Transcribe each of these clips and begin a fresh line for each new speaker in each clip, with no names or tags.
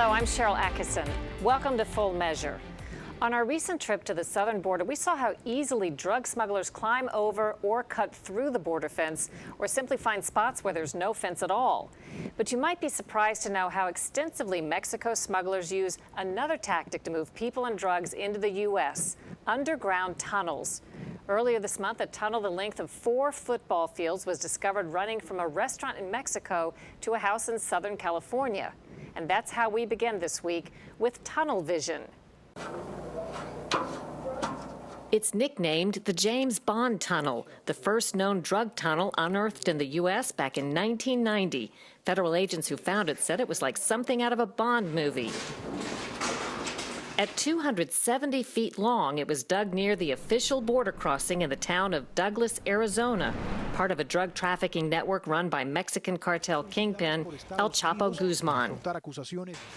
Hello, I'm Sharyl Attkisson. Welcome to Full Measure. On our recent trip to the southern border, we saw how easily drug smugglers climb over or cut through the border fence, or simply find spots where there's no fence at all. But you might be surprised to know how extensively Mexico smugglers use another tactic to move people and drugs into the U.S., underground tunnels. Earlier this month, a tunnel the length of 4 football fields was discovered running from a restaurant in Mexico to a house in Southern California. And that's how we begin this week with tunnel vision. It's nicknamed the James Bond Tunnel, the first known drug tunnel unearthed in the U.S. back in 1990. Federal agents who found it said it was like something out of a Bond movie. At 270 feet long, it was dug near the official border crossing in the town of Douglas, Arizona, part of a drug trafficking network run by Mexican cartel kingpin El Chapo Guzman.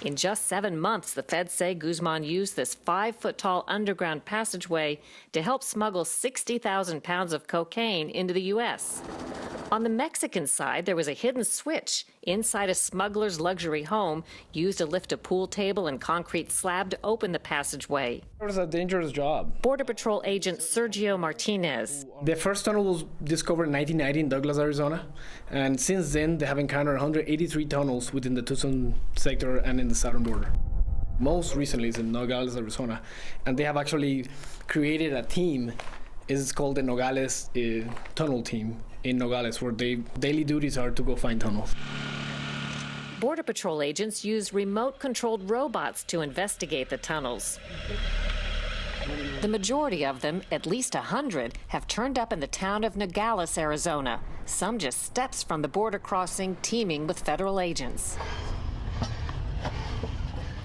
In just 7 months, the feds say Guzman used this 5-foot-tall underground passageway to help smuggle 60,000 pounds of cocaine into the U.S. On the Mexican side, there was a hidden switch inside a smuggler's luxury home used to lift a pool table and concrete slab to open the passageway.
It was a dangerous job.
Border Patrol agent Sergio Martinez.
The first tunnel was discovered in 1990 in Douglas, Arizona, and since then they have encountered 183 tunnels within the Tucson sector and in the southern border. Most recently is in Nogales, Arizona, and they have actually created a team. It's called the Nogales Tunnel Team in Nogales, where their daily duties are to go find tunnels.
Border Patrol agents use remote-controlled robots to investigate the tunnels. The majority of them, at least 100, have turned up in the town of Nogales, Arizona, some just steps from the border crossing teeming with federal agents.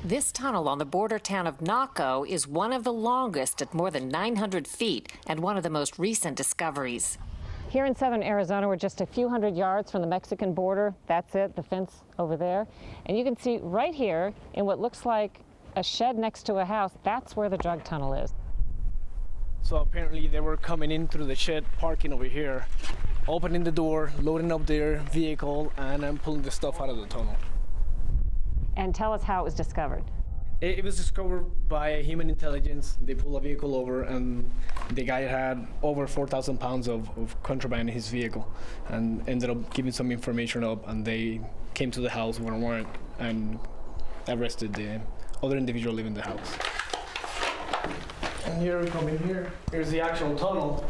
This tunnel on the border town of Naco is one of the longest at more than 900 feet and one of the most recent discoveries. Here in southern Arizona, we're just a few hundred yards from the Mexican border. That's it, the fence over there. And you can see right here in what looks like a shed next to a house, that's where the drug tunnel is.
So apparently they were coming in through the shed, parking over here, opening the door, loading up their vehicle, and then pulling the stuff out of the tunnel.
And tell us how it was discovered.
It was discovered by human intelligence. They pulled a vehicle over, and the guy had over 4,000 pounds of contraband in his vehicle, and ended up giving some information up, and they came to the house with a warrant and arrested the other individual living in the house. And here we come in here. Here's the actual tunnel.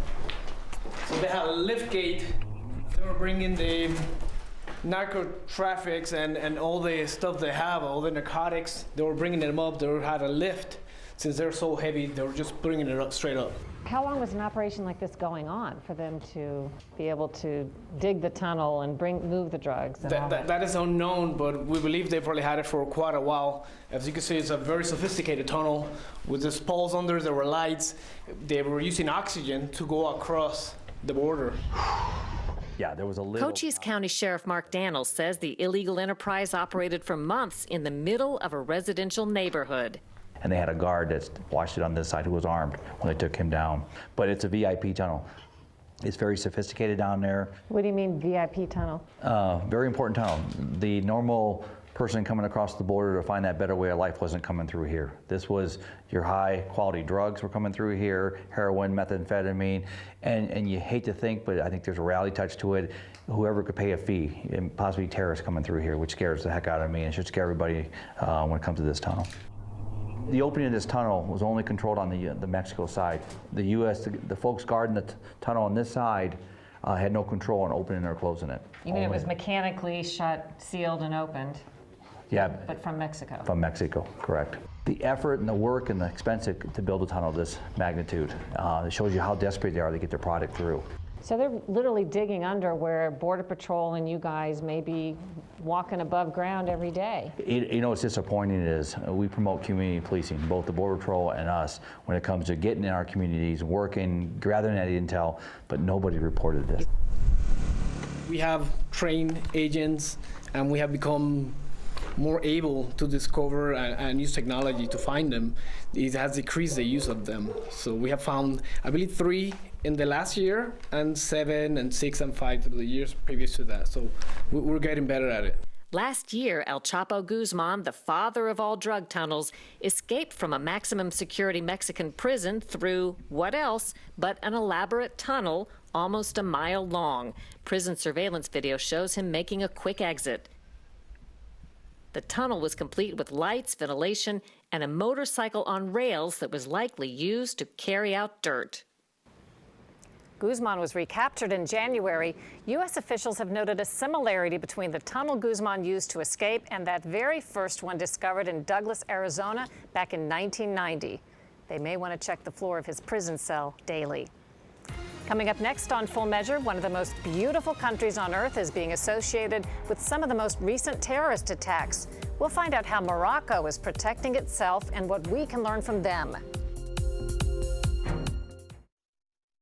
So they had a lift gate. They were bringing the narco traffics and all the stuff they have, all the narcotics, they were bringing them up. They had a lift. Since they're so heavy, they were just bringing it up straight up.
How long was an operation like this going on for them to be able to dig the tunnel and move the drugs? And
that is unknown, but we believe they probably had it for quite a while. As you can see, it's a very sophisticated tunnel with these poles under. There were lights. They were using oxygen to go across the border.
Yeah, there was a little.
Cochise County Sheriff Mark Daniels says the illegal enterprise operated for months in the middle of a residential neighborhood.
And they had a guard that watched it on this side who was armed when they took him down. But it's a VIP tunnel. It's very sophisticated down there.
What do you mean VIP tunnel?
Very important tunnel. The normal person coming across the border to find that better way of life wasn't coming through here. This was your high quality drugs were coming through here, heroin, methamphetamine, and you hate to think, but I think there's a reality touch to it. Whoever could pay a fee, and possibly terrorists coming through here, which scares the heck out of me and should scare everybody when it comes to this tunnel. The opening of this tunnel was only controlled on the Mexico side. The U.S., the folks guarding the tunnel on this side had no control on opening or closing it.
You mean it was mechanically shut, sealed, and opened?
Yeah.
But from Mexico?
From Mexico, correct. The effort and the work and the expense to build a tunnel of this magnitude, it shows you how desperate they are to get their product through.
So they're literally digging under where Border Patrol and you guys may be walking above ground every day.
You know what's disappointing is we promote community policing, both the Border Patrol and us, when it comes to getting in our communities, working, gathering that intel, but nobody reported this.
We have trained agents, and we have become more able to discover and use technology to find them. It has decreased the use of them. So we have found, I believe, 3 in the last year, and 7 and 6 and 5 through the years previous to that. So we're getting better at it.
Last year, El Chapo Guzman, the father of all drug tunnels, escaped from a maximum security Mexican prison through what else but an elaborate tunnel almost a mile long. Prison surveillance video shows him making a quick exit. The tunnel was complete with lights, ventilation, and a motorcycle on rails that was likely used to carry out dirt.
Guzman was recaptured in January. U.S. officials have noted a similarity between the tunnel Guzman used to escape and that very first one discovered in Douglas, Arizona, back in 1990. They may want to check the floor of his prison cell daily. Coming up next on Full Measure, one of the most beautiful countries on earth is being associated with some of the most recent terrorist attacks. We'll find out how Morocco is protecting itself and what we can learn from them.